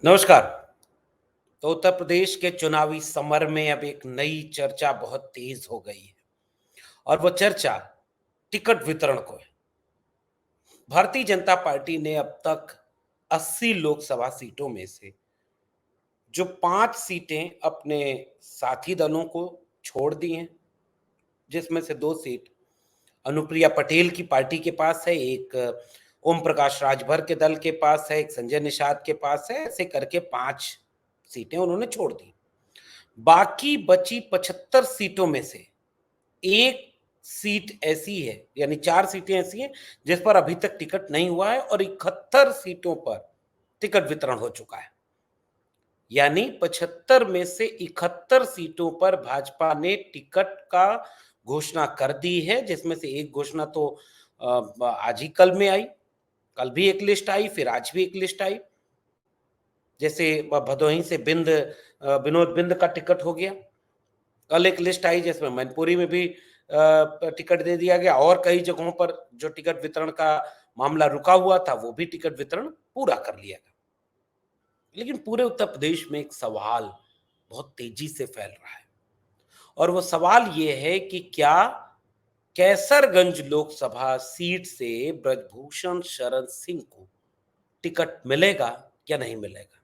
नमस्कार। तो उत्तर प्रदेश के चुनावी समर में अब एक नई चर्चा बहुत तेज हो गई है और वो चर्चा टिकट वितरण को है। भारतीय जनता पार्टी ने अब तक 80 लोकसभा सीटों में से जो 5 सीटें अपने साथी दलों को छोड़ दी हैं, जिसमें से 2 सीट अनुप्रिया पटेल की पार्टी के पास है, एक ओम प्रकाश राजभर के दल के पास है, एक संजय निषाद के पास है, ऐसे करके 5 सीटें उन्होंने छोड़ दी। बाकी बची 75 सीटों में से 1 सीट ऐसी है, यानी 4 सीटें ऐसी हैं जिस पर अभी तक टिकट नहीं हुआ है और 71 सीटों पर टिकट वितरण हो चुका है। यानी 75 में से 71 सीटों पर भाजपा ने टिकट का घोषणा कर दी है, जिसमें से एक घोषणा तो आज ही कल में आई। कल भी एक लिस्ट आई, फिर आज भी एक लिस्ट आई। जैसे भदोही से विनोद बिंद का टिकट हो गया। कल एक लिस्ट आई जिसमें मैनपुरी में भी टिकट दे दिया गया और कई जगहों पर जो टिकट वितरण का मामला रुका हुआ था वो भी टिकट वितरण पूरा कर लिया गया। लेकिन पूरे उत्तर प्रदेश में एक सवाल बहुत तेजी से फैल रहा है और वो सवाल ये है कि क्या कैसरगंज लोकसभा सीट से ब्रजभूषण शरण सिंह को टिकट मिलेगा या नहीं मिलेगा।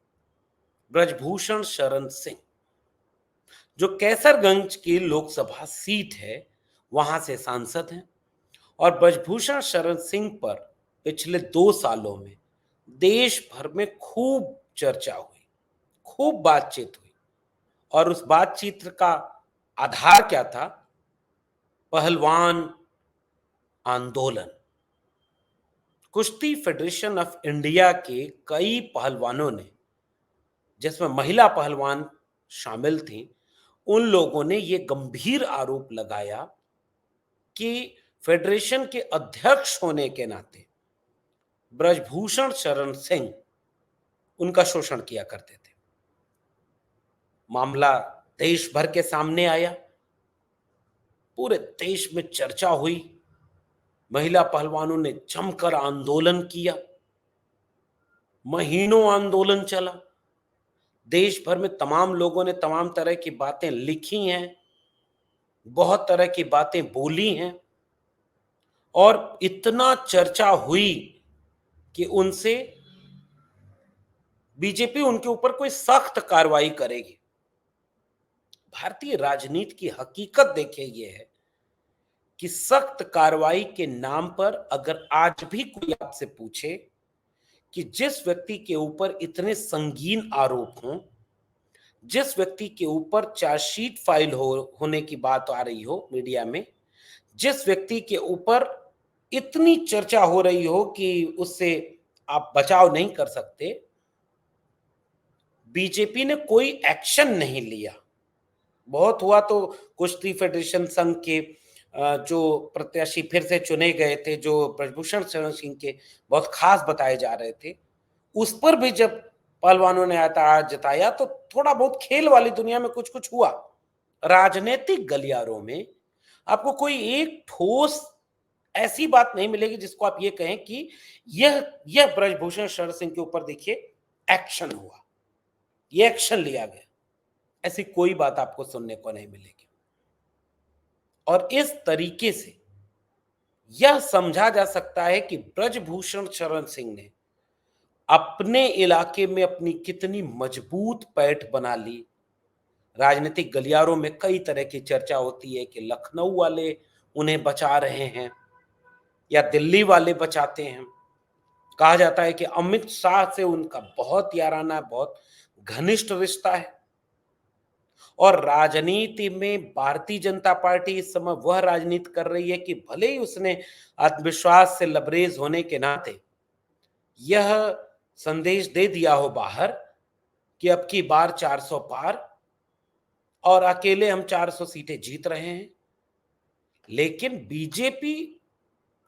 ब्रजभूषण शरण सिंह जो कैसरगंज की लोकसभा सीट है, वहां से सांसद हैं और ब्रजभूषण शरण सिंह पर पिछले 2 सालों में देश भर में खूब चर्चा हुई, खूब बातचीत हुई और उस बातचीत का आधार क्या था? पहलवान आंदोलन। कुश्ती फेडरेशन ऑफ इंडिया के कई पहलवानों ने, जिसमें महिला पहलवान शामिल थी, उन लोगों ने ये गंभीर आरोप लगाया कि फेडरेशन के अध्यक्ष होने के नाते ब्रजभूषण शरण सिंह उनका शोषण किया करते थे। मामला देश भर के सामने आया, पूरे देश में चर्चा हुई, महिला पहलवानों ने जमकर आंदोलन किया, महीनों आंदोलन चला। देश भर में तमाम लोगों ने तमाम तरह की बातें लिखी हैं, बहुत तरह की बातें बोली हैं और इतना चर्चा हुई कि उनसे बीजेपी उनके ऊपर कोई सख्त कार्रवाई करेगी। भारतीय राजनीति की हकीकत देखिए ये है कि सख्त कार्रवाई के नाम पर अगर आज भी कोई आपसे पूछे कि जिस व्यक्ति के ऊपर इतने संगीन आरोप हों, जिस व्यक्ति के ऊपर चार्जशीट फाइल होने की बात आ रही हो मीडिया में, जिस व्यक्ति के ऊपर इतनी चर्चा हो रही हो कि उससे आप बचाव नहीं कर सकते, बीजेपी ने कोई एक्शन नहीं लिया। बहुत हुआ तो कुश्ती फेडरेशन संघ के जो प्रत्याशी फिर से चुने गए थे, जो ब्रजभूषण शरण सिंह के बहुत खास बताए जा रहे थे, उस पर भी जब पहलवानों ने ऐतराज जताया तो थोड़ा बहुत खेल वाली दुनिया में कुछ कुछ हुआ। राजनीतिक गलियारों में आपको कोई एक ठोस ऐसी बात नहीं मिलेगी जिसको आप ये कहें कि यह ब्रजभूषण शरण सिंह के ऊपर देखिए एक्शन हुआ, ये एक्शन लिया गया। ऐसी कोई बात आपको सुनने को नहीं मिलेगी और इस तरीके से यह समझा जा सकता है कि ब्रजभूषण शरण सिंह ने अपने इलाके में अपनी कितनी मजबूत पैठ बना ली। राजनीतिक गलियारों में कई तरह की चर्चा होती है कि लखनऊ वाले उन्हें बचा रहे हैं या दिल्ली वाले बचाते हैं। कहा जाता है कि अमित शाह से उनका बहुत याराना, बहुत घनिष्ठ रिश्ता है और राजनीति में भारतीय जनता पार्टी इस समय वह राजनीति कर रही है कि भले ही उसने आत्मविश्वास से लबरेज होने के नाते यह संदेश दे दिया हो बाहर कि अब की बार 400 पार और अकेले हम 400 सीटें जीत रहे हैं, लेकिन बीजेपी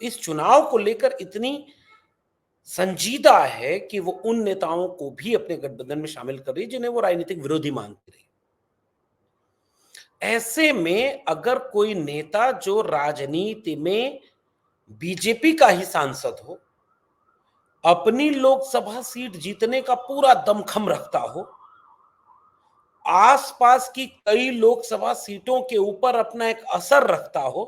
इस चुनाव को लेकर इतनी संजीदा है कि वो उन नेताओं को भी अपने गठबंधन में शामिल कर रही है जिन्हें वो राजनीतिक विरोधी मानती रही। ऐसे में अगर कोई नेता जो राजनीति में बीजेपी का ही सांसद हो, अपनी लोकसभा सीट जीतने का पूरा दमखम रखता हो, आसपास की कई लोकसभा सीटों के ऊपर अपना एक असर रखता हो,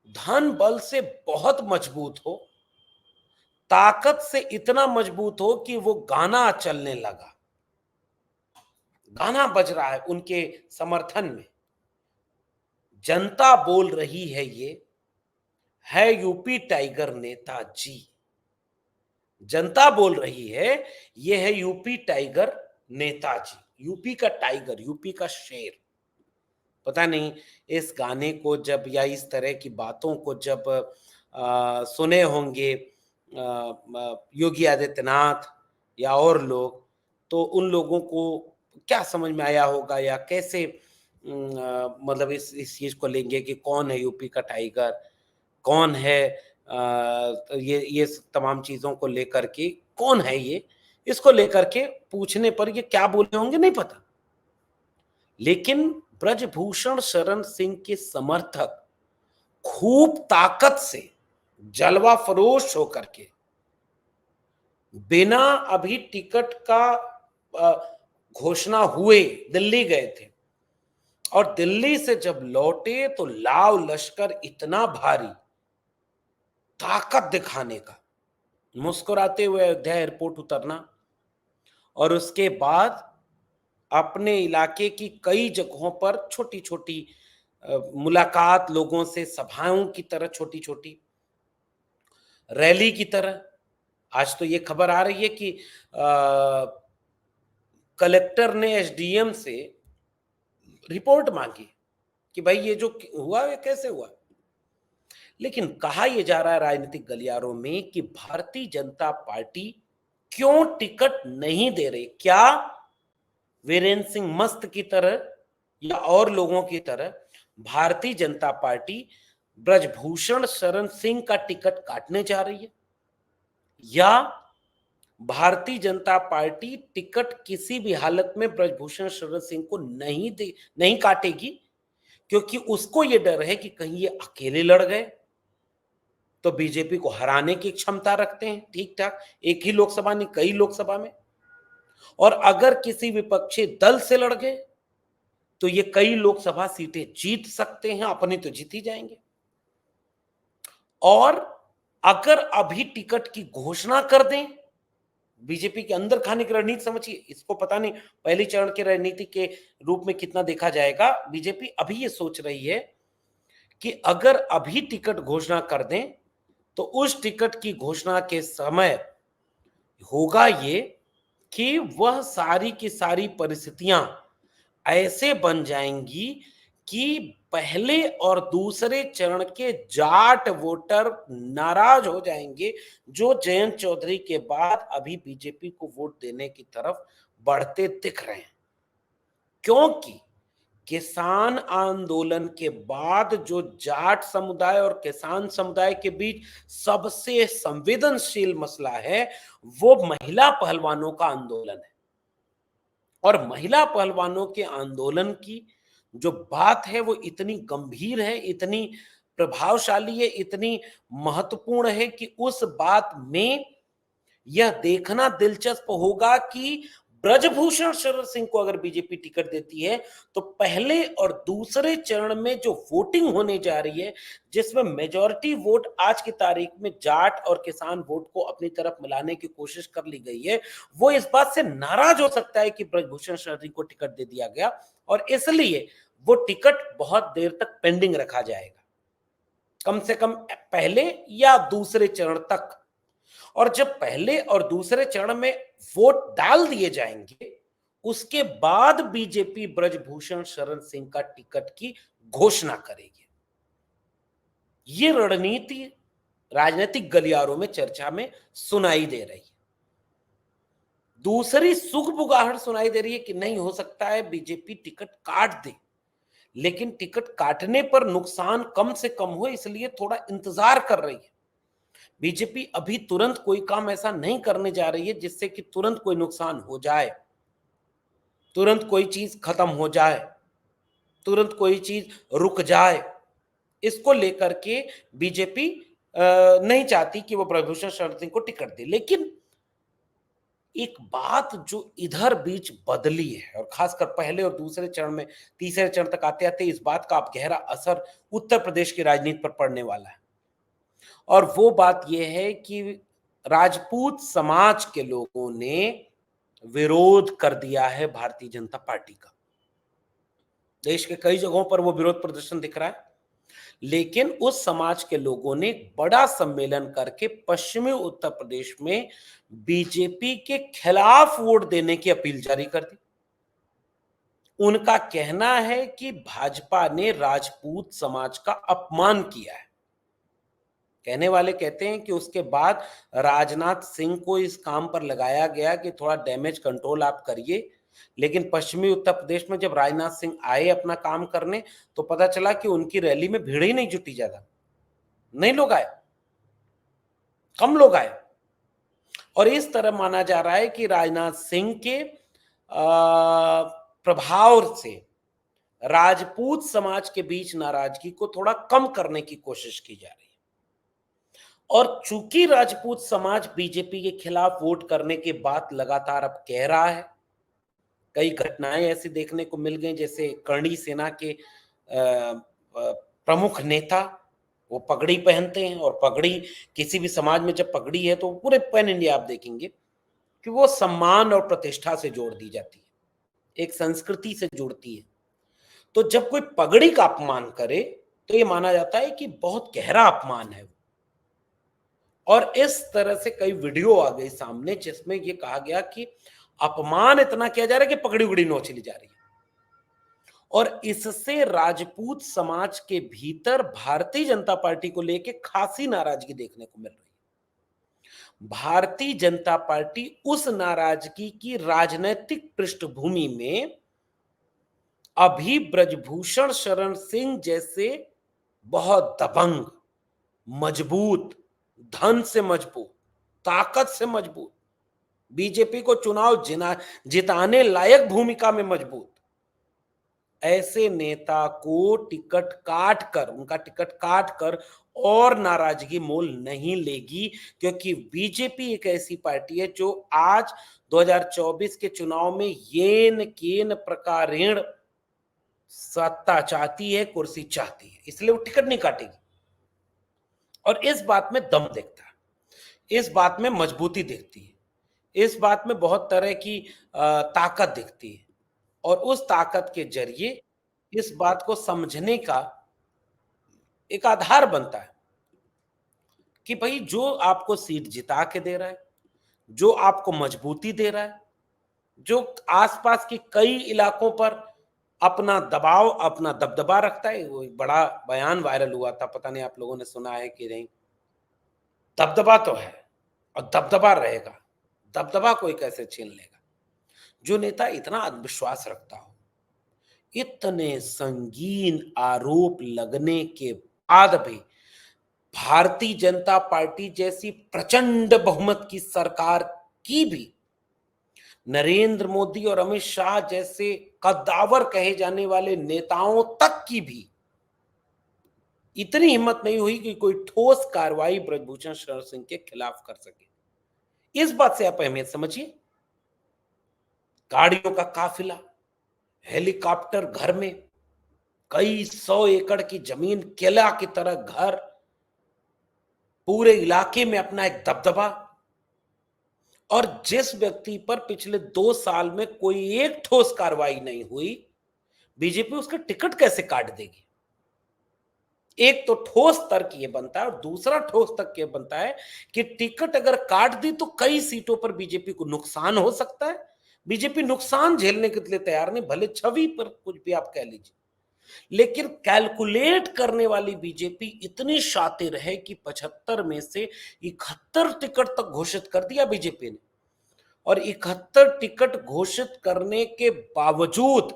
धन बल से बहुत मजबूत हो, ताकत से इतना मजबूत हो कि वो गाना चलने लगा, गाना बज रहा है उनके समर्थन में, जनता बोल रही है यूपी टाइगर नेताजी। जनता बोल रही है, ये है यूपी टाइगर नेताजी, यूपी का टाइगर, यूपी का शेर। पता नहीं इस गाने को जब या इस तरह की बातों को जब सुने होंगे योगी आदित्यनाथ या और लोग, तो उन लोगों को क्या समझ में आया होगा या कैसे मतलब इस चीज को लेंगे कि कौन है यूपी का टाइगर, कौन है ये तमाम चीजों को लेकर के कौन है ये, इसको लेकर के पूछने पर ये क्या बोले होंगे नहीं पता। लेकिन ब्रजभूषण शरण सिंह के समर्थक खूब ताकत से जलवा फरोश होकर के बिना अभी टिकट का घोषणा हुए दिल्ली गए थे, और दिल्ली से जब लौटे तो लाव लश्कर इतना भारी, ताकत दिखाने का, मुस्कुराते हुए अयोध्या एयरपोर्ट उतरना और उसके बाद अपने इलाके की कई जगहों पर छोटी छोटी मुलाकात लोगों से, सभाओं की तरह छोटी छोटी, रैली की तरह। आज तो ये खबर आ रही है कि कलेक्टर ने एसडीएम से रिपोर्ट मांगी कि भाई ये जो हुआ ये कैसे हुआ। लेकिन कहा यह जा रहा है राजनीतिक गलियारों में कि भारतीय जनता पार्टी क्यों टिकट नहीं दे रही। क्या वीरेंद्र सिंह मस्त की तरह या और लोगों की तरह भारतीय जनता पार्टी ब्रजभूषण शरण सिंह का टिकट काटने जा रही है, या भारतीय जनता पार्टी टिकट किसी भी हालत में ब्रजभूषण शरण सिंह को नहीं काटेगी, क्योंकि उसको यह डर है कि कहीं ये अकेले लड़ गए तो बीजेपी को हराने की क्षमता रखते हैं ठीक ठाक, एक ही लोकसभा नहीं कई लोकसभा में, और अगर किसी विपक्षी दल से लड़ गए तो ये कई लोकसभा सीटें जीत सकते हैं, अपनी तो जीत ही जाएंगे। और अगर अभी टिकट की घोषणा कर दें, बीजेपी के अंदर खाने की रणनीति समझिए, इसको पता नहीं पहले चरण के रणनीति के रूप में कितना देखा जाएगा। बीजेपी अभी ये सोच रही है कि अगर अभी टिकट घोषणा कर दें तो उस टिकट की घोषणा के समय होगा ये कि वह सारी की सारी परिस्थितियां ऐसे बन जाएंगी कि पहले और दूसरे चरण के जाट वोटर नाराज हो जाएंगे, जो जयंत चौधरी के बाद अभी बीजेपी को वोट देने की तरफ बढ़ते दिख रहे हैं। क्योंकि किसान आंदोलन के बाद जो जाट समुदाय और किसान समुदाय के बीच सबसे संवेदनशील मसला है वो महिला पहलवानों का आंदोलन है। और महिला पहलवानों के आंदोलन की जो बात है वो इतनी गंभीर है, इतनी प्रभावशाली है, इतनी महत्वपूर्ण है कि उस बात में यह देखना दिलचस्प होगा कि ब्रजभूषण शरण सिंह को अगर बीजेपी टिकट देती है तो पहले और दूसरे चरण में जो वोटिंग होने जा रही है, जिसमें मेजॉरिटी वोट आज की तारीख में जाट और किसान वोट को अपनी तरफ मिलाने की कोशिश कर ली गई है, वो इस बात से नाराज हो सकता है कि ब्रजभूषण शरण सिंह को टिकट दे दिया गया, और इसलिए वो टिकट बहुत देर तक पेंडिंग रखा जाएगा, कम से कम पहले या दूसरे चरण तक। और जब पहले और दूसरे चरण में वोट डाल दिए जाएंगे उसके बाद बीजेपी ब्रजभूषण शरण सिंह का टिकट की घोषणा करेगी। ये रणनीति राजनीतिक गलियारों में चर्चा में सुनाई दे रही है। दूसरी सुगबुगाहट सुनाई दे रही है कि नहीं, हो सकता है बीजेपी टिकट काट दे, लेकिन टिकट काटने पर नुकसान कम से कम हो इसलिए थोड़ा इंतजार कर रही है। बीजेपी अभी तुरंत कोई काम ऐसा नहीं करने जा रही है जिससे कि तुरंत कोई नुकसान हो जाए, तुरंत कोई चीज खत्म हो जाए, तुरंत कोई चीज रुक जाए। इसको लेकर के बीजेपी नहीं चाहती कि वो ब्रजभूषण शरण सिंह को टिकट दे। लेकिन एक बात जो इधर बीच बदली है, और खासकर पहले और दूसरे चरण में, तीसरे चरण तक आते-आते इस बात का अब गहरा असर उत्तर प्रदेश की राजनीति पर पड़ने वाला है। और वो बात ये है कि राजपूत समाज के लोगों ने विरोध कर दिया है भारतीय जनता पार्टी का। देश के कई जगहों पर वो विरोध प्रदर्शन दिख रहा है, लेकिन उस समाज के लोगों ने एक बड़ा सम्मेलन करके पश्चिमी उत्तर प्रदेश में बीजेपी के खिलाफ वोट देने की अपील जारी कर दी। उनका कहना है कि भाजपा ने राजपूत समाज का अपमान किया है। कहने वाले कहते हैं कि उसके बाद राजनाथ सिंह को इस काम पर लगाया गया कि थोड़ा डैमेज कंट्रोल आप करिए, लेकिन पश्चिमी उत्तर प्रदेश में जब राजनाथ सिंह आए अपना काम करने, तो पता चला कि उनकी रैली में भीड़ ही नहीं जुटी ज्यादा, नहीं लोग आए, कम लोग आए। और इस तरह माना जा रहा है कि राजनाथ सिंह के प्रभाव से राजपूत समाज के बीच नाराजगी को थोड़ा कम करने की कोशिश की जा रही है। और चूंकि राजपूत समाज बीजेपी के खिलाफ वोट करने की बात लगातार अब कह रहा है, कई घटनाएं ऐसी देखने को मिल गई, जैसे करणी सेना के प्रमुख नेता वो पगड़ी पहनते हैं, और पगड़ी किसी भी समाज में जब पगड़ी है तो पूरे पैन इंडिया आप देखेंगे कि वो सम्मान और प्रतिष्ठा से जोड़ दी जाती है, एक संस्कृति से जुड़ती है। तो जब कोई पगड़ी का अपमान करे तो ये माना जाता है कि बहुत गहरा अपमान है। और इस तरह से कई वीडियो आ गई सामने जिसमें ये कहा गया कि अपमान इतना किया जा रहा है कि पगड़ी उगड़ी नोच ली जा रही है। और इससे राजपूत समाज के भीतर भारतीय जनता पार्टी को लेकर खासी नाराजगी देखने को मिल रही है। भारतीय जनता पार्टी उस नाराजगी की राजनीतिक पृष्ठभूमि में अभी ब्रजभूषण शरण सिंह जैसे बहुत दबंग, मजबूत, धन से मजबूत, ताकत से मजबूत, बीजेपी को चुनाव जिताने लायक भूमिका में मजबूत ऐसे नेता को उनका टिकट काट कर और नाराजगी मोल नहीं लेगी, क्योंकि बीजेपी एक ऐसी पार्टी है जो आज 2024 के चुनाव में येन केन प्रकारेण सत्ता चाहती है, कुर्सी चाहती है, इसलिए वो टिकट नहीं काटेगी। और इस बात में दम देखता है, इस बात में मजबूती दिखती है, इस बात में बहुत तरह की ताकत दिखती है। और उस ताकत के जरिए इस बात को समझने का एक आधार बनता है कि भाई जो आपको सीट जिता के दे रहा है, जो आपको मजबूती दे रहा है, जो आसपास के कई इलाकों पर अपना दबाव, अपना दबदबा रखता है। वो एक बड़ा बयान वायरल हुआ था, पता नहीं आप लोगों ने सुना है कि नहीं। दबदबा तो है और दबदबा रहेगा, दबदबा कोई कैसे छीन लेगा। जो नेता इतना आत्मविश्वास रखता हो, इतने संगीन आरोप लगने के बाद भी भारतीय जनता पार्टी जैसी प्रचंड बहुमत की सरकार की भी, नरेंद्र मोदी और अमित शाह जैसे कद्दावर कहे जाने वाले नेताओं तक की भी इतनी हिम्मत नहीं हुई कि कोई ठोस कार्रवाई ब्रजभूषण शरण सिंह के खिलाफ कर सके। इस बात से आप अहमियत समझिए। गाड़ियों का काफिला, हेलीकॉप्टर घर में, कई 100 एकड़ की जमीन, किला की तरह घर, पूरे इलाके में अपना एक दबदबा। और जिस व्यक्ति पर पिछले 2 साल में कोई एक ठोस कार्रवाई नहीं हुई, बीजेपी उसका टिकट कैसे काट देगी? एक तो ठोस तर्क ये बनता है, और दूसरा ठोस तर्क ये बनता है कि टिकट अगर काट दी तो कई सीटों पर बीजेपी को नुकसान हो सकता है। बीजेपी नुकसान झेलने के लिए तैयार नहीं, भले छवि पर कुछ भी आप कह लीजिए, लेकिन कैलकुलेट करने वाली बीजेपी इतनी शातिर है कि 75 में से 71 टिकट तक घोषित कर दिया बीजेपी ने। और 71 टिकट घोषित करने के बावजूद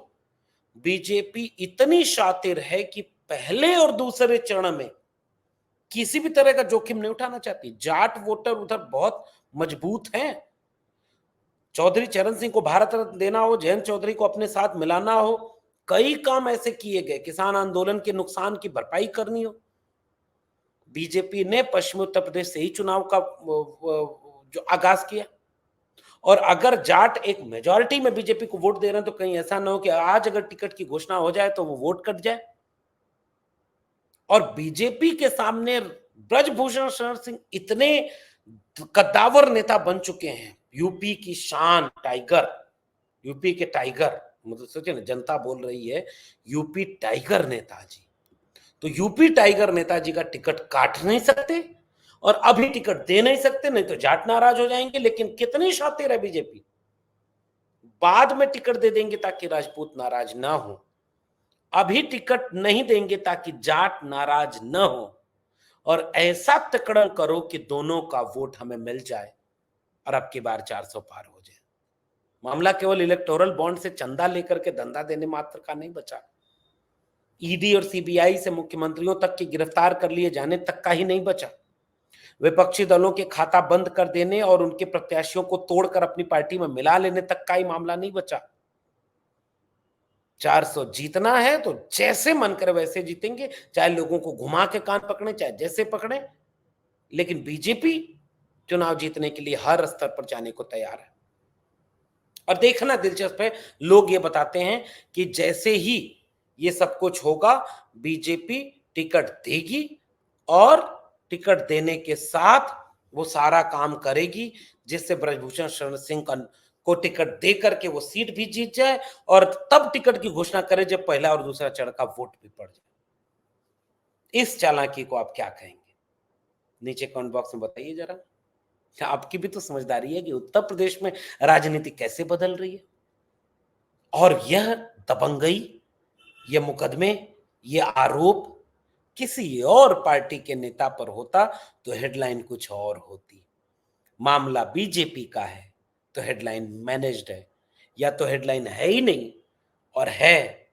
बीजेपी इतनी शातिर है कि पहले और दूसरे चरण में किसी भी तरह का जोखिम नहीं उठाना चाहती। जाट वोटर उधर बहुत मजबूत हैं। चौधरी चरण सिंह को भारत रत्न देना हो, जयंत चौधरी को अपने साथ मिलाना हो, कई काम ऐसे किए गए, किसान आंदोलन के नुकसान की भरपाई करनी हो, बीजेपी ने पश्चिमी उत्तर प्रदेश से ही चुनाव का जो आगाज किया। और अगर जाट एक मेजॉरिटी में बीजेपी को वोट दे रहे हैं तो कहीं ऐसा ना हो कि आज अगर टिकट की घोषणा हो जाए तो वो वोट कट जाए। और बीजेपी के सामने ब्रजभूषण शरण सिंह इतने कद्दावर नेता बन चुके हैं, यूपी की शान टाइगर, यूपी के टाइगर, मतलब सोचिए ना, जनता बोल रही है यूपी टाइगर नेताजी। तो यूपी टाइगर नेताजी का टिकट काट नहीं सकते और अभी टिकट दे नहीं सकते, नहीं तो जाट नाराज हो जाएंगे। लेकिन कितनी शातिर है बीजेपी, बाद में टिकट दे देंगे ताकि राजपूत नाराज ना हो, अभी टिकट नहीं देंगे ताकि जाट नाराज न हो। और ऐसा तकड़म करो कि दोनों का वोट हमें मिल जाए और अब की बार 400 पार हो जाए। मामला केवल इलेक्टोरल बॉन्ड से चंदा लेकर के धंधा देने मात्र का नहीं बचा, ईडी और सीबीआई से मुख्यमंत्रियों तक के गिरफ्तार कर लिए जाने तक का ही नहीं बचा, विपक्षी दलों के खाता बंद कर देने और उनके प्रत्याशियों को तोड़कर अपनी पार्टी में मिला लेने तक का ही मामला नहीं बचा। 400 जीतना है तो जैसे मन करे वैसे जीतेंगे, चाहे लोगों को घुमा के कान पकड़े, चाहे जैसे पकड़े। लेकिन बीजेपी चुनाव जीतने के लिए हर स्तर पर जाने को तैयार है। और देखना दिलचस्प है, लोग ये बताते हैं कि जैसे ही ये सब कुछ होगा, बीजेपी टिकट देगी और टिकट देने के साथ वो सारा काम करेगी जिससे ब्रजभूषण शरण सिंह को टिकट दे करके वो सीट भी जीत जाए और तब टिकट की घोषणा करे जब पहला और दूसरा चरण का वोट भी पड़ जाए। इस चालाकी को आप क्या कहेंगे? नीचे कमेंट बॉक्स में बताइए जरा। क्या आपकी भी तो समझदारी है कि उत्तर प्रदेश में राजनीति कैसे बदल रही है? और यह दबंगई, ये मुकदमे, ये आरोप किसी और पार्टी के नेता पर होता तो हेडलाइन कुछ और होती। मामला बीजेपी का है तो हेडलाइन मैनेज्ड है, या तो हेडलाइन है ही नहीं और है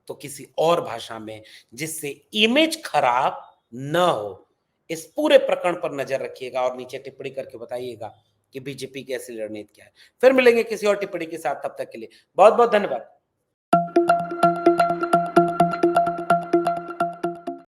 तो किसी और भाषा में, जिससे इमेज खराब न हो। इस पूरे प्रकरण पर नजर रखिएगा और नीचे टिप्पणी करके बताइएगा कि बीजेपी की ऐसी रणनीति क्या है। फिर मिलेंगे किसी और टिप्पणी के साथ, तब तक के लिए बहुत बहुत धन्यवाद।